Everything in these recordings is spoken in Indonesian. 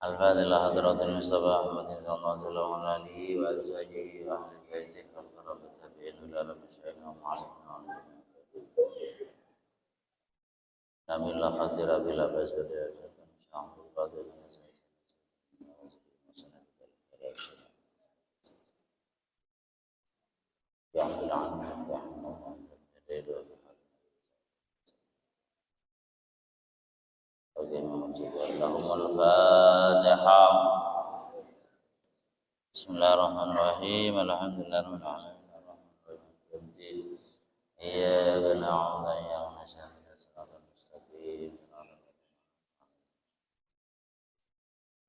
الفاتحة إلى حضرة المصطفى محمد صلى الله عليه وسلم وعلى آله وأزواجه وأهل بيته والقرابة التابعين إلى مشايخنا ومعلمنا نبي الله خطير بلا بأس ولا شام القادر يعمل عنه ويحمله لهم الفاتحة. بسم الله الرحمن الرحيم. الحمد لله رب العالمين الرحمن الرحيم إياك نعبد وإياك نستعين صراط المستقيم.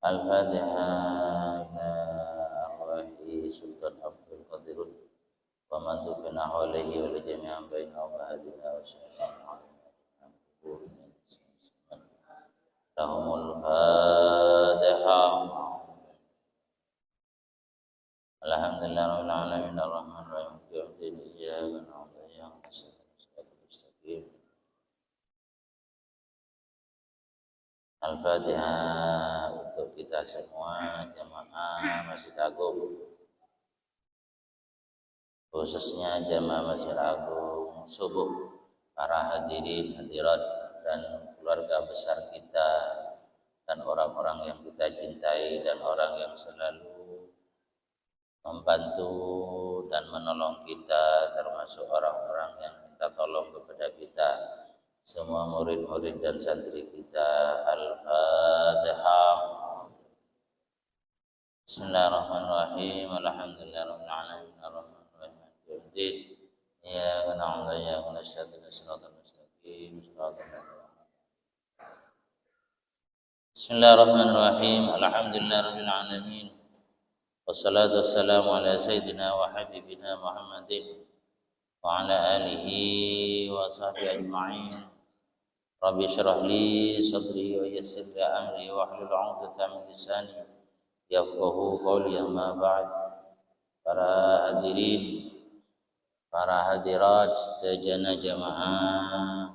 الفاتحة إلى أرواح سلطان عبد القادر ومن تبنى عليه ولجميع بين أمهاتنا وسلام لهم الفاتحة. الحمد لله رب العالمين الرحمن الرحيم يوم الدين إياك نعبد وإياك نستعين صراط المستقيم. Al-Fatihah untuk kita semua jamaah Masjid Agung, khususnya jamaah Masjid Agung Subuh, para hadirin hadirat dan keluarga besar kita dan orang-orang yang kita cintai dan orang yang selalu membantu dan menolong kita, termasuk orang-orang yang minta tolong kepada kita, semua murid-murid dan santri kita. Al-Fatihah. Bismillahirrahmanirrahim. Alhamdulillahirabbil alamin arrahmanir rahim maliki yaumiddin iyyaka na'budu wa iyyaka nasta'in shiratal mustaqim shiratal ladzina. Bismillahirrahmanirrahim. Alhamdulillahirabbil alamin wassalatu wassalamu ala sayyidina wa habibina Muhammadin wa ala alihi wa sahbihi ajma'in. Rabbi syrah li sadri wa yassir li amri wa hlul 'uqdatam min lisani yafqahu qawli. Amma ba'd. Para hadirin, para hadirat sedaya jamaah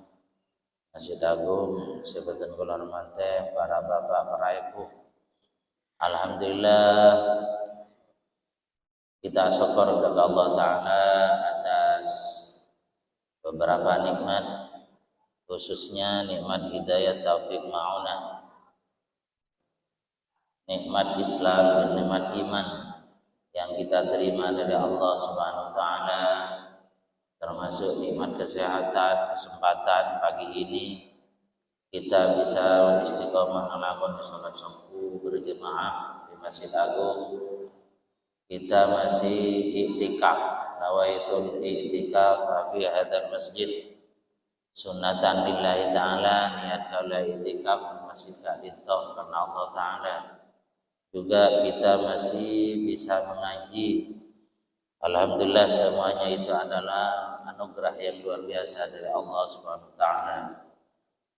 Masjid Agung sebagian kula hormati, para bapak, para ibu. Alhamdulillah kita syukur kepada Allah Ta'ala atas beberapa nikmat, khususnya nikmat hidayah taufik ma'unah, nikmat Islam dan nikmat iman yang kita terima dari Allah Subhanahu wa Ta'ala, termasuk nikmat kesehatan, kesempatan pagi ini kita bisa istiqomah melakukan sholat subuh berjemaah di Masjid Agung. Kita masih iktikaf, nawaitul iktikaf fi hadzal masjid sunnatan lillahi ta'ala, niat kaula iktikaf masjid Ka'bah karena Allah Ta'ala. Juga kita masih bisa mengaji. Alhamdulillah, semuanya itu adalah anugerah yang luar biasa dari Allah Subhanahu wa Ta'ala.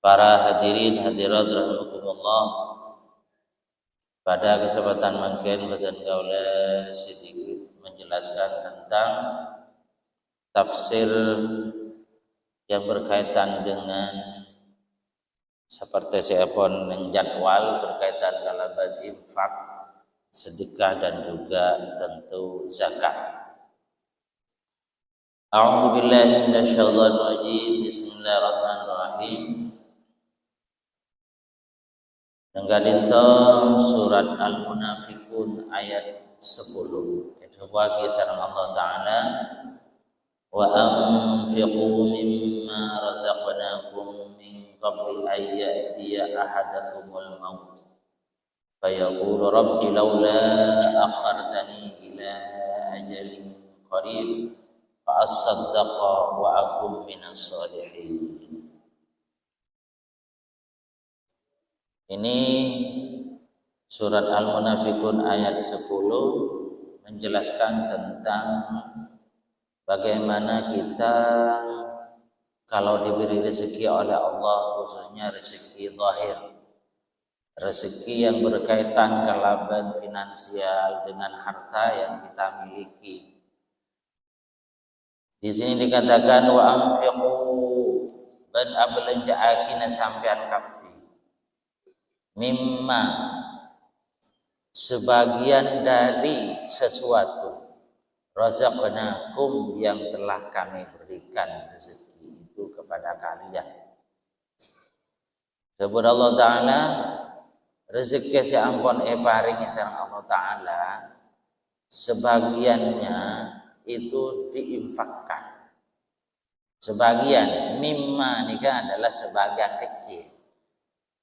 Para hadirin hadirat rahimakumullah, pada kesempatan mungkin badan kaula sedikit menjelaskan tentang tafsir yang berkaitan dengan seperti saya pun menjadwal berkaitan kalabat infak, sedekah dan juga tentu zakat. A'udzu billahi minasyaitonir rajim. Bismillahirrahmanirrahim. Nenggalinto surat Al-Munafiqun ayat 10. Itu bagi sareng Allah Ta'ala, wa anfiqu mimma razaqnakum min qabli an ya'tiya ahadakumul maut fayaqulu rabbi laula akhartani ila ajalin qarib fa asaddaqa wa akum minas sholihin. Ini surat Al-Munafiqun ayat 10 menjelaskan tentang bagaimana kita kalau diberi rezeki oleh Allah, khususnya rezeki zahir, rezeki yang berkaitan kelaban finansial dengan harta yang kita miliki. Di sini dikatakan wa anfiqu ban abelanja akina sampean kapti mimma sebagian dari sesuatu. Razaqnakum, yang telah kami berikan rezeki itu kepada kalian. Sebab Allah Ta'ala rezeki si ampun paringi sareng Allah Ta'ala sebagiannya itu diinfakkan. Sebagian mimma nikah adalah sebagian kecil.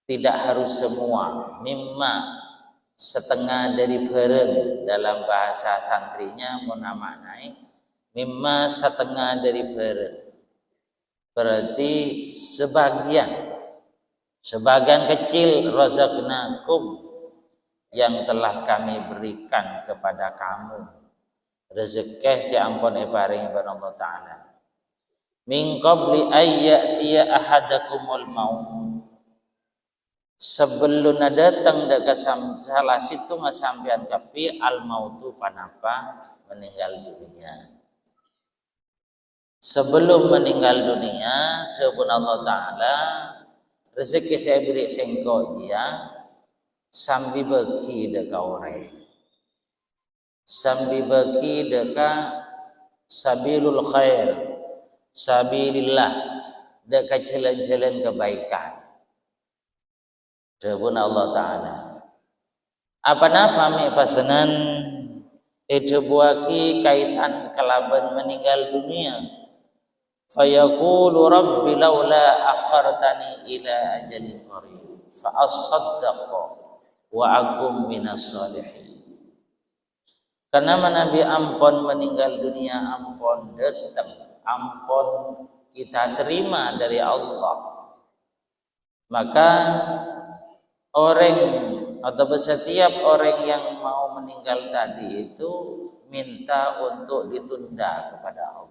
Tidak harus semua. Mimma setengah dari bareng, dalam bahasa santrinya menamaknai mimma setengah dari bareng, berarti sebagian kecil razaqnakum, yang telah kami berikan kepada kamu rezeki si ampun paring Allah Ta'ala. Min qabli ayyatiya ahadakumul maut, sebelum datang dekat salah situ ngasampian kapi al mautu panapa meninggal dunia. Sebelum meninggal dunia, jawabun Allah Ta'ala, rezeki saya beri sengko dia sambil bagi deka orang, sambil bagi deka sabilul khair, sabilillah, deka jalan-jalan kebaikan. Jawabun Allah Ta'ala, apa-apa mi pasangan buaki kaitan kelaban meninggal dunia. Fayaqulu rabbi laula akhartani ila ajalin qarib fa asaddaqa wa akum minas sholihin. Karena Nabi ampun meninggal dunia, ampun datang, ampun kita terima dari Allah, maka orang atau setiap orang yang mau meninggal tadi itu minta untuk ditunda kepada Allah.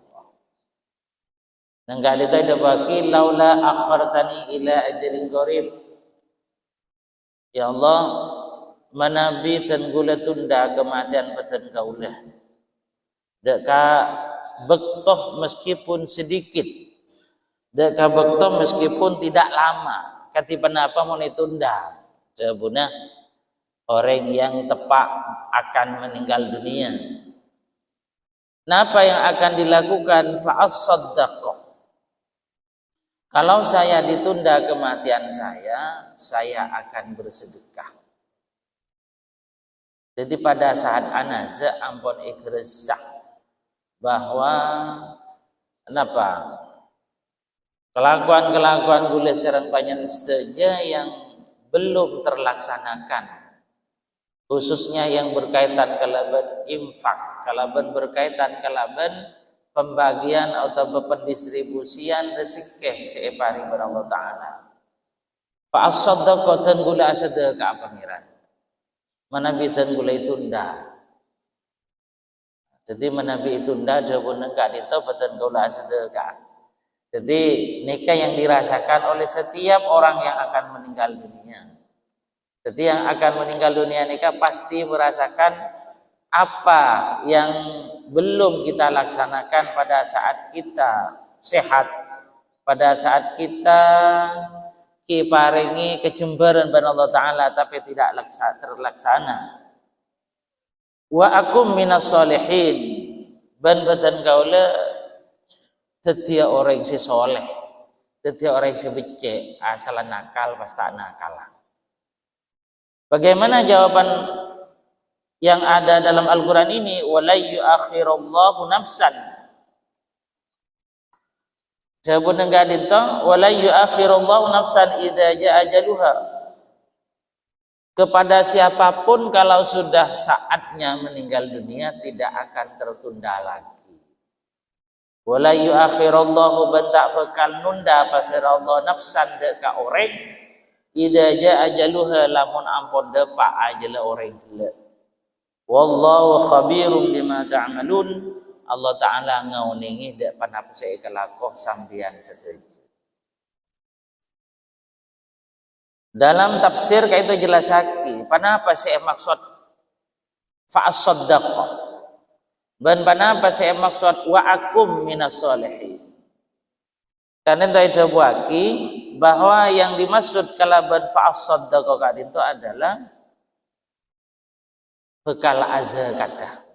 Enggak ada bagi laula akhartani ila ajalin qarib. Ya Allah, manabi tan gula tunda kematian peten kaulah. Deka bektoh meskipun sedikit. Deka bektoh meskipun tidak lama. Katipan apa mau ditunda? Jawabnya orang yang tepat akan meninggal dunia. Nah, apa yang akan dilakukan? Fa'as-saddaqah. Kalau saya ditunda kematian saya akan bersedekah. Jadi pada saat anaza ampun ikhrasa bahwa kenapa kelakuan boleh serang panjang saja yang belum terlaksanakan, khususnya yang berkaitan kalaban infak, kalaban berkaitan kalaban pembagian atau pendistribusian rezeki seepari Allah Ta'ala. Fa'as-saddaqah tan gula sedekah pangeran. Manabi tan gula itunda. Jadi manabi itunda jawabun enggak ditobatan gula sedekah. Jadi nikah yang dirasakan oleh setiap orang yang akan meninggal dunia. Jadi yang akan meninggal dunia nikah pasti merasakan apa yang belum kita laksanakan pada saat kita sehat, pada saat kita kiparingi kecemburuan pada Allah Ta'ala tapi tidak terlaksana. Wa akum minas sholihin, ban batan kaula setiap orang si soleh, setiap orang si becek, asal nakal pasti nakal. Bagaimana jawaban yang ada dalam Al-Quran ini? Wala yu'akhirallahu nafsan. Jawaban enggak ditong, wala yu'akhirallahu nafsan idza jaa ajaluha. Kepada siapapun kalau sudah saatnya meninggal dunia tidak akan tertunda lagi. Wala yu'akhirallahu bentak bekal nunda pasir Allah nafsan deka orang idza jaa ajaluha lamun ampun depa ajala orang gila. Wallahu khabirum bima ta'malun. Allah Ta'ala ngauningi dak panapa saya kelakoh sambian setuju. Dalam tafsir kayak itu jelas haki. Panapa saya maksud fa'as-saddaqah. Dan panapa saya maksud wa akum minas sholihin. Karena itu jawabaki bahwa yang dimaksud kalaban fa'as-saddaqah itu adalah bekal azakatah.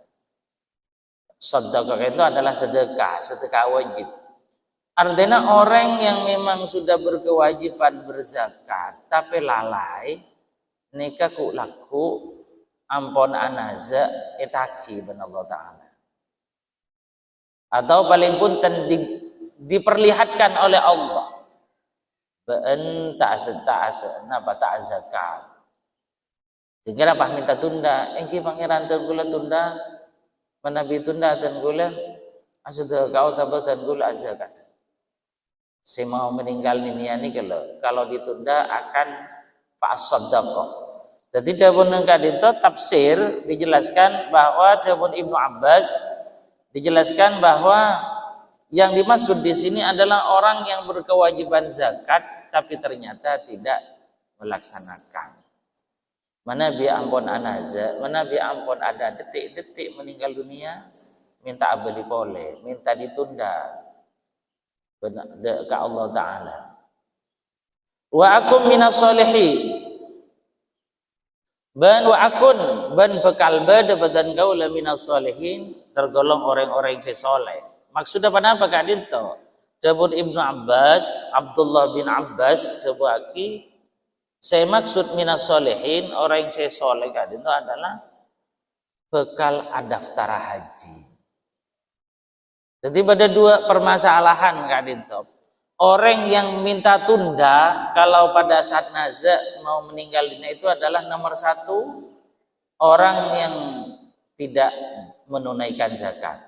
Sedekah itu adalah sedekah wajib. Artinya orang yang memang sudah berkewajiban berzakat tapi lalai nikah ku laku ampon anaza etaki ben Allah Ta'ala. Atau paling pun diperlihatkan oleh Allah ben tak napa tak zakat. Sehingga apa minta tunda, engki pangeran gula tunda, menabi tunda dan gula asal kau tabatan gula zakat. Si mau meninggal niniani kalau ditunda akan fa'asaddaqah. Jadi dapun itu tafsir dijelaskan bahwa dapun Ibnu Abbas dijelaskan bahwa yang dimaksud di sini adalah orang yang berkewajiban zakat tapi ternyata tidak melaksanakan. Menabi ampun anaza, menabi ampun ada detik-detik meninggal dunia, minta abeli boleh, minta ditunda ke Allah Ta'ala. Wa akum minas solihin. Ban wa akun ban bekal bada badan kaula minas solihin, tergolong orang-orang yang soleh. Maksudnya apa Kak Dinto? Jabun Ibnu Abbas, Abdullah bin Abbas sebuaki saya maksud minas solihin, orang yang saya soleh Kak Dinto adalah bekal daftar haji. Jadi ada dua permasalahan Kak Dinto. Orang yang minta tunda kalau pada saat nazak mau meninggal dunia itu adalah nomor satu orang yang tidak menunaikan zakat.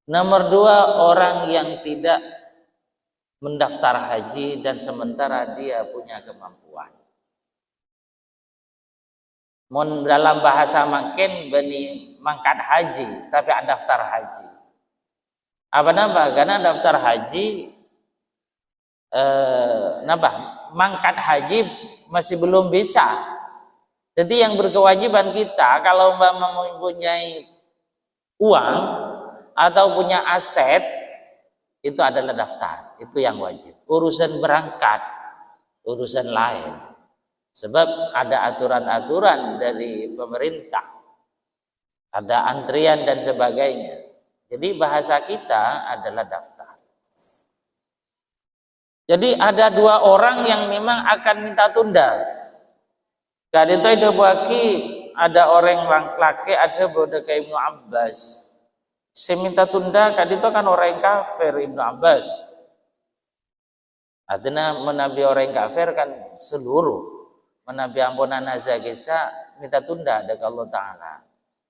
Nomor dua orang yang tidak mendaftar haji dan sementara dia punya kemampuan. Dalam bahasa makin bani mangkat haji tapi ada daftar haji. Apa nambah? Karena daftar haji mangkat haji masih belum bisa. Jadi yang berkewajiban kita kalau mempunyai uang atau punya aset itu adalah daftar, itu yang wajib. Urusan berangkat, urusan lain. Sebab ada aturan-aturan dari pemerintah, ada antrian dan sebagainya. Jadi bahasa kita adalah daftar. Jadi ada dua orang yang memang akan minta tunda. Kali itu ada baki, ada orang laki, ada bodoh kayak Ibnu Abbas. Si minta tunda, kali itu kan orang kafir Ibnu Abbas. Artinya menabi orang kafir kan seluruh. Menabi ampunan azagisa minta tunda dari Allah Ta'ala.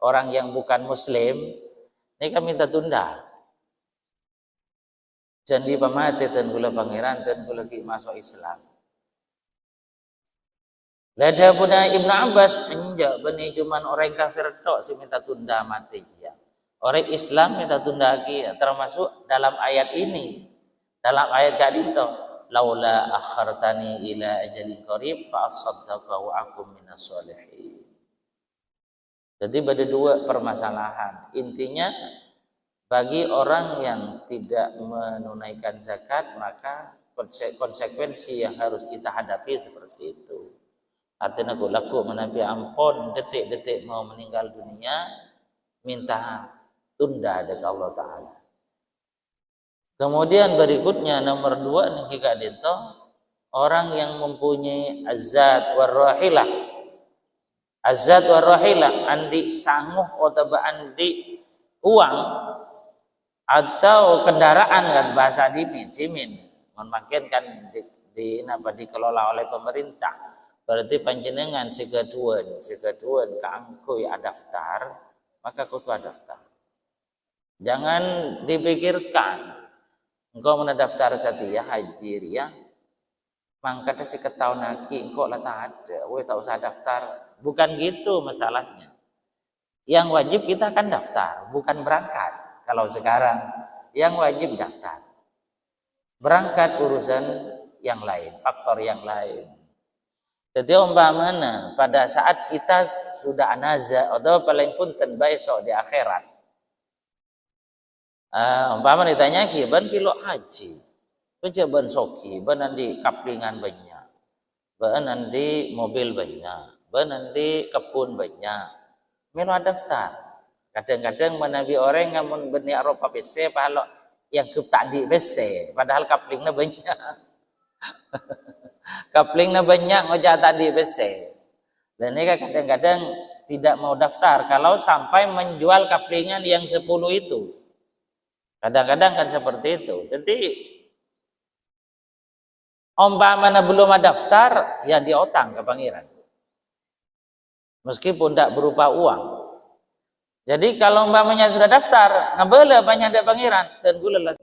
Orang yang bukan muslim ini kan minta tunda. Jadi pamati dan gula pangeran dan gula masuk Islam. Lada puna Ibnu Abbas enjak bani cuman orang kafir tok si minta tunda mati dia. Orang Islam minta tunda lagi termasuk dalam ayat ini. Dalam ayat gadito laula akhartani ila ajalin qarib fa asaddaqa wa akum minas solihin. Jadi ada dua permasalahan. Intinya bagi orang yang tidak menunaikan zakat maka konsekuensi yang harus kita hadapi seperti itu. Artinya laku menabi ampun detik-detik mau meninggal dunia minta tunda dari Allah Ta'ala. Kemudian berikutnya nomor 2 nih kita dito orang yang mempunyai azat warrahilah. Azat warrahilah andi sanguh atau andi uang atau kendaraan kan bahasa cimin memakai kan dikelola oleh pemerintah. Berarti panjenengan sekeduan keangkui daftar maka kau tuh daftar. Jangan dipikirkan engkau mendaftar setia haji ya mangkatnya seketahun lagi engkau lah tak ada, tak usah daftar. Bukan gitu masalahnya. Yang wajib kita akan daftar, bukan berangkat. Kalau sekarang yang wajib daftar. Berangkat urusan yang lain, faktor yang lain. Jadi umpamanya pada saat kita sudah anaza atau paling pun tenbaisok di akhirat. Umpamanya ditanya ban kilo haji. Baca ban soki, ban nanti kaplingan banyak. Ban nanti mobil banyak. Nanti kebun banyak. melo daftar. Kadang-kadang menabi orang ngamun benih Eropa BC kalau yang ke tak di BC padahal kaplingnya banyak. Kaplingnya banyak ngojak tadi BC. Dan ini kadang-kadang tidak mau daftar kalau sampai menjual kaplingan yang 10 itu. Kadang-kadang kan seperti itu. Jadi umpamanya belum ada daftar, ya diotang ke pangeran. Meskipun tidak berupa uang. Jadi kalau umpamanya sudah daftar, ngebele banyak ada pangeran, dan gulelah.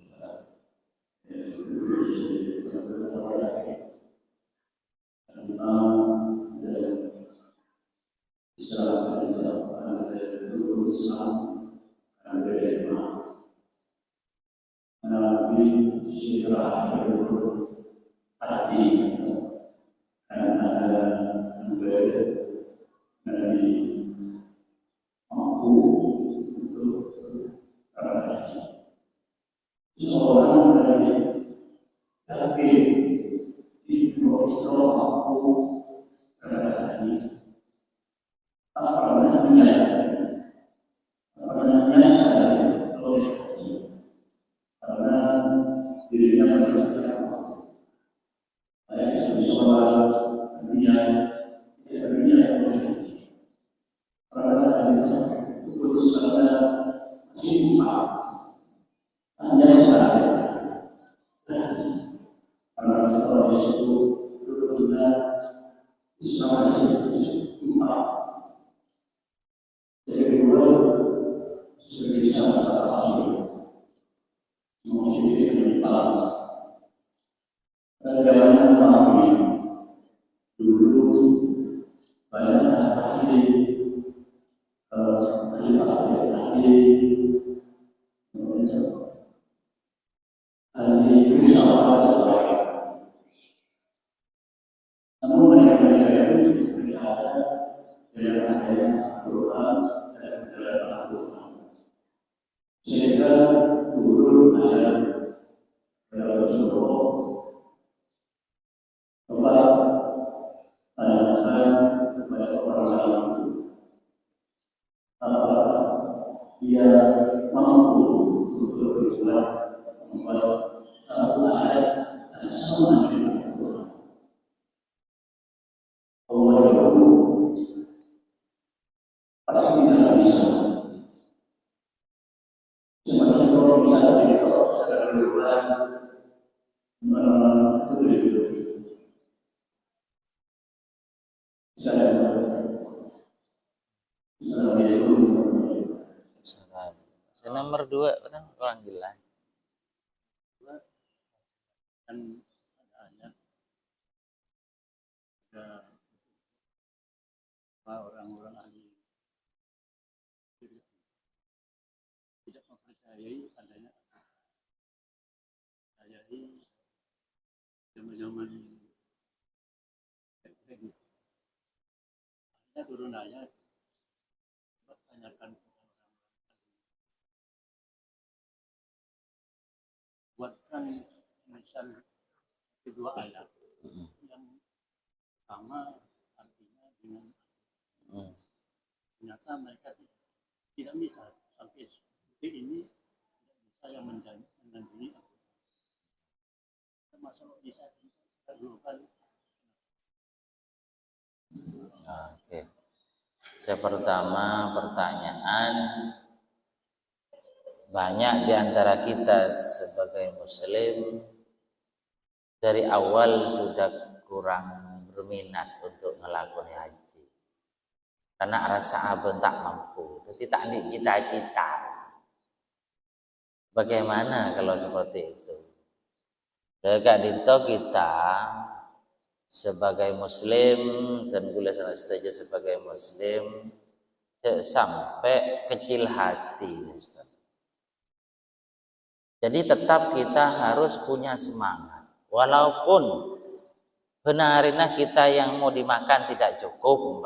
Nomor 2 kan orang gila. Dan ada orang-orang ahli tidak mempercayai adanya zaman-zaman kita turun ayat tanyakan buatkan misal kedua ayat yang sama artinya dengan ternyata mereka tidak bisa sampai detik ini tidak bisa yang menandingi termasuk bisa dulu kali. Oke. Pertama pertanyaan, banyak di antara kita sebagai muslim dari awal sudah kurang berminat untuk melakukan haji karena rasa abang tak mampu, jadi tak ada cita-cita. Bagaimana kalau seperti itu? Kak Dito, kita sebagai muslim dan gula sana saja sebagai muslim sampai kecil hati, jadi tetap kita harus punya semangat walaupun benarnya kita yang mau dimakan tidak cukup,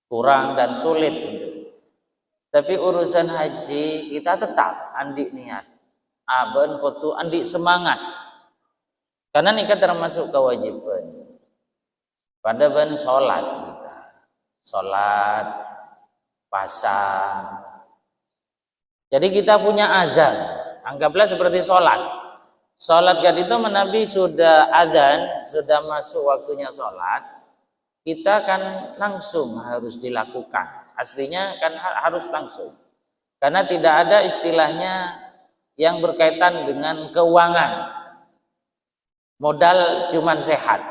kurang dan sulit gitu. Tapi urusan haji kita tetap andi niat, aben kotu andi semangat. Karena ini kan termasuk kewajiban. Pada ban sholat kita, sholat pasang. Jadi kita punya azan. Anggaplah seperti sholat. Sholat kan itu Nabi sudah adzan, sudah masuk waktunya sholat, kita kan langsung harus dilakukan. Aslinya kan harus langsung. Karena tidak ada istilahnya yang berkaitan dengan keuangan. Modal cuman sehat.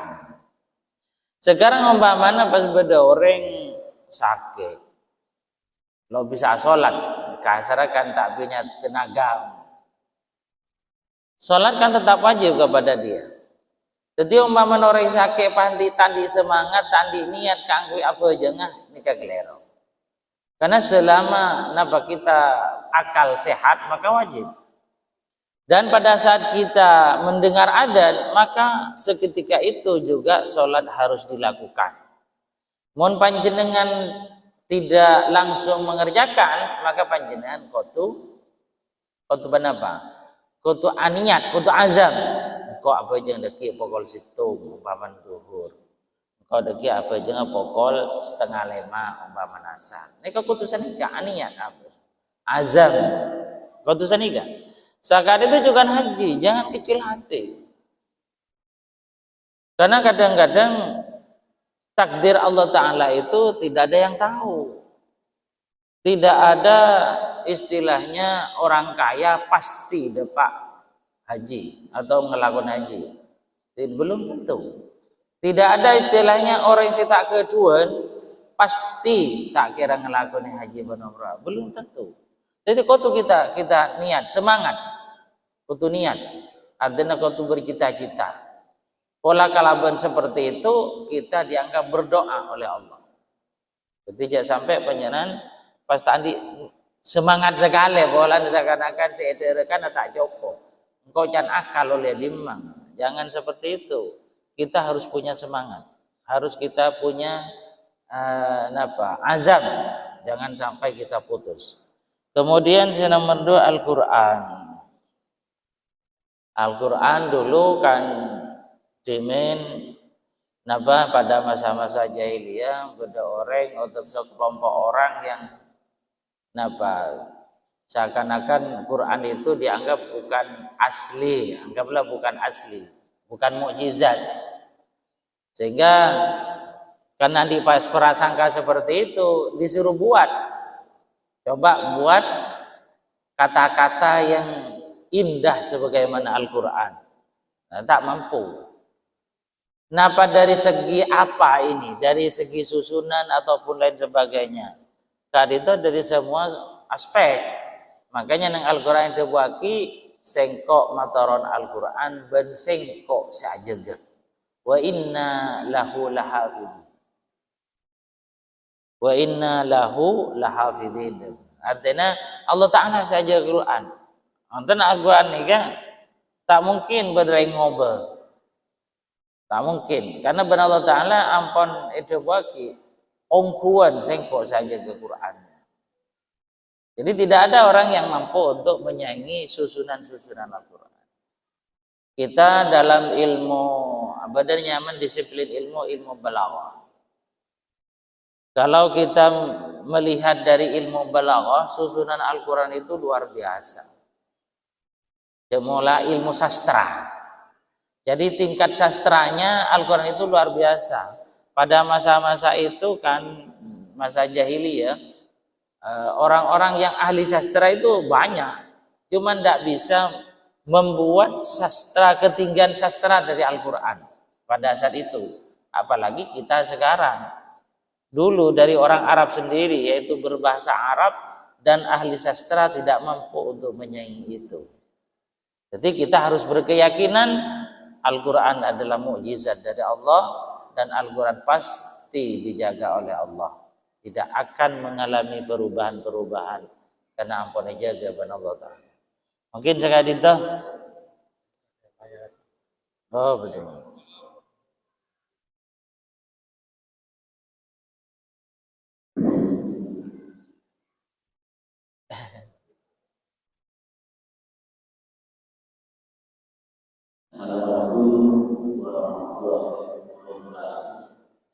Sekarang umpamanya pas beda orang sakit, lo bisa sholat, kasar kan tak punya tenaga. Sholat kan tetap wajib kepada dia. Jadi umpamanya orang sakit pandi tandi semangat, tandi niat kanggo apa aja ini kagelero. Karena selama napa kita akal sehat maka wajib. Dan pada saat kita mendengar adzan maka seketika itu juga sholat harus dilakukan. Mohon panjenengan tidak langsung mengerjakan maka panjenengan kudu apa? Kudu aniat, kudu azam. Kau apa aja deki pokol situ umpaman duhur. Kau deki apa aja pokol setengah 5 umpaman asar. Ini keputusan ini aniat apa? Azam. Keputusan ini kan. Saat itu juga haji, jangan kecil hati. Karena kadang-kadang takdir Allah Ta'ala itu tidak ada yang tahu. Tidak ada istilahnya orang kaya pasti dapat haji atau ngelakuin haji. Belum tentu. Tidak ada istilahnya orang yang tak keduan pasti tak kira ngelakuin haji benar. Belum tentu. Jadi kudu kita niat semangat. Kudu niat. Artinya kudu bercita-cita. Pola kalaban seperti itu kita dianggap berdoa oleh Allah. Jadi jangan sampai penyenan pas tadi semangat sekali bola seakan-akan seederkan tak cukup. Engkau jangan akal oleh limang. Jangan seperti itu. Kita harus punya semangat. Harus kita punya azam. Jangan sampai kita putus. Kemudian nomor 2 Al-Qur'an. Al-Qur'an dulu kan dimen pada masa-masa jahiliyah ada orang atau sekelompok orang yang seakan-akan Quran itu dianggap bukan asli, anggaplah bukan asli, bukan mukjizat. Sehingga karena di pas prasangka seperti itu disuruh coba buat kata-kata yang indah sebagaimana Al-Qur'an. Nah, tak mampu. Kenapa dari segi apa ini? Dari segi susunan ataupun lain sebagainya. Itu dari semua aspek. Makanya nang Al-Qur'an itu buaki sengkok mataron Al-Qur'an ben sengkok sajaga. Wa inna lahu lahafidin. Wa inna lahu lahafidin. Artinya Allah Ta'ala saja Al-Qur'an. Artinya Al-Qur'an ini kan tak mungkin berderai ngobrol. Tak mungkin. Karena benar Allah Ta'ala ampun itu buaki ongkuan sengkok saja ke Quran. Jadi tidak ada orang yang mampu untuk menyaingi susunan-susunan Al-Quran. Kita dalam ilmu abadar nyaman disiplin ilmu balaghah. Kalau kita melihat dari ilmu balaghah, susunan Al-Quran itu luar biasa. Semula ilmu sastra. Jadi tingkat sastranya Al-Quran itu luar biasa. Pada masa-masa itu kan masa jahiliyah, orang-orang yang ahli sastra itu banyak, cuman tidak bisa membuat sastra ketinggian sastra dari Al-Quran pada saat itu. Apalagi kita sekarang. Dulu dari orang Arab sendiri yaitu berbahasa Arab dan ahli sastra tidak mampu untuk menyaingi itu. Jadi kita harus berkeyakinan Al-Quran adalah mukjizat dari Allah. Dan Al-Quran pasti dijaga oleh Allah. Tidak akan mengalami perubahan-perubahan. Karena ampun jaga benar Allah Ta'ala. Mungkin sekali itu. Oh betul.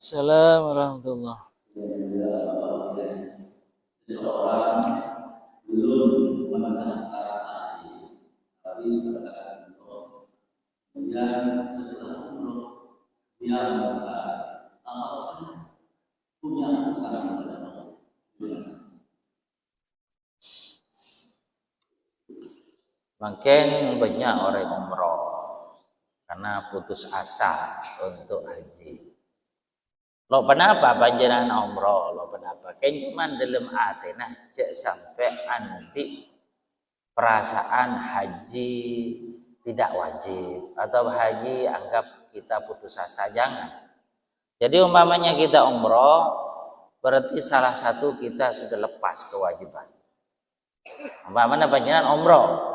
Assalamualaikum warahmatullahi wabarakatuh. seseorang belum mendaftar haji, tapi mendaftar umroh. Kemudian setelah umroh dia mendaftar, apakah punya hutang kepada Allah? Makin banyak orang umroh karena putus asa untuk haji. Lo kenapa panjenengan umroh? Lo kenapa? Kan cuma dalam hati nah cek sampai anti perasaan haji tidak wajib atau haji anggap kita putus asa, jangan. Jadi umpamanya kita umroh berarti salah satu kita sudah lepas kewajiban. Umpamanya panjenengan umroh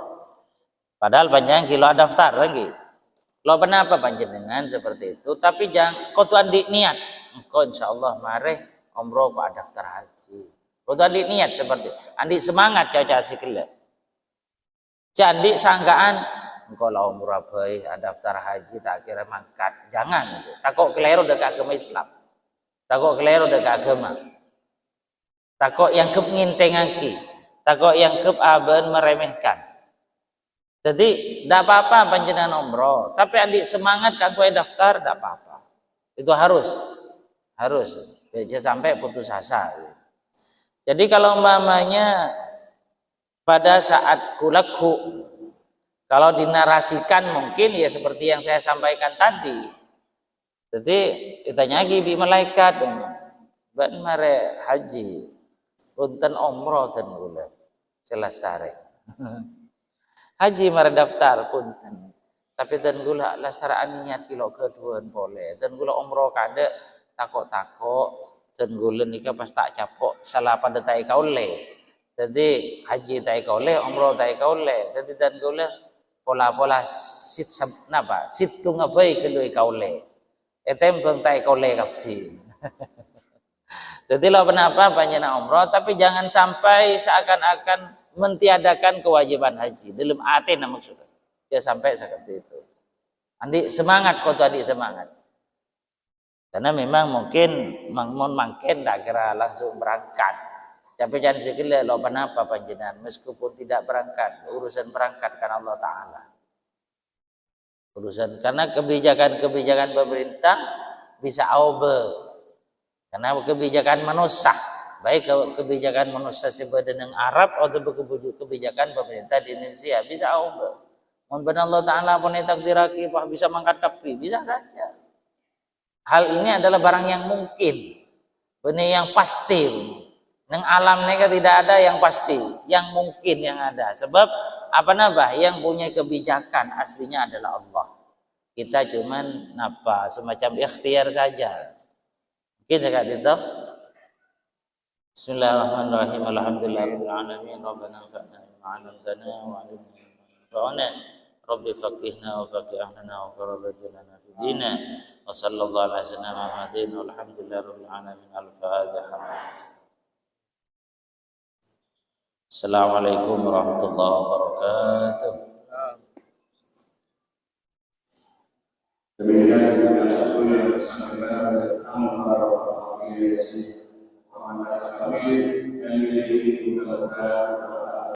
padahal panjenengan kilo daftar lagi. Lo kenapa panjenengan seperti itu? Tapi jangan kau tuan di niat. Engkau insya Allah mari umroh kau daftar haji. Kau tuan di niat seperti andi semangat caca sikile. Jadi sangkaan engkau lah umroh baik daftar haji tak kira mangkat. Jangan itu. Takut keliru dekat agama Islam. Takut keliru dekat agama. Takut yang kepengintengaki. Takut yang kepaben meremehkan. Jadi tidak apa-apa panjenengan umroh, tapi adik semangat kanggo daftar tidak apa-apa. Itu harus jangan sampai putus asa. Jadi kalau umpamanya pada saat kulakku, kalau dinarasikan mungkin ya seperti yang saya sampaikan tadi. Jadi kita nyagi bi malaikat ban mare haji punten umroh ten gula selastare. Haji mara daftar punten. Tapi ten gula lastaraan niat kilo keduan boleh. Ten gula umroh kade takok-takok ten gula nika pas tak capok salah pada tai kaule. Jadi haji tai kaule, umroh tai kaule. Jadi ten gula pola-pola sit napa? Sit tungabai kedui kaule. Etem bang tai kaule kapi. Jadi lo kenapa panjenengan umroh tapi jangan sampai seakan-akan mentiadakan kewajiban haji dalam hati nama maksudnya. Dia sampai seperti itu. Andi semangat kau tuh adik semangat. Karena memang mungkin makin tak kira langsung berangkat. Tapi jangan sekali lo kenapa panjenengan meskipun tidak berangkat urusan berangkat karena Allah Taala. Urusan karena kebijakan pemerintah bisa aube. Karena kebijakan manusia, baik kebijakan manusia sebadan Arab atau kebijakan pemerintah di Indonesia bisa aube. Mohon Allah Taala pun takdiraki bisa mangkat kapi, bisa saja. Hal ini adalah barang yang mungkin, benar yang pasti. Neng alam mereka tidak ada yang pasti, yang mungkin yang ada. Sebab apa yang punya kebijakan aslinya adalah Allah. Kita cuman semacam ikhtiar saja. Mungkin saya itu. Bismillahirrahmanirrahim. Alhamdulillahirabbil alamin. Rabbana anfa'na bima 'allamtana wa 'allimna ma yanfa'una. Rabbi faqihna wa faqih ahlana wa qarribna lana fi dinina. Wa sallallahu ala sayyidina Muhammadin walhamdulillahirabbil alamin. Al-Fatihah. Assalamualaikum warahmatullahi wabarakatuh. Demikian juga sesuai yang disampaikan oleh Al-Muharram kami yang memiliki mudah-mudahan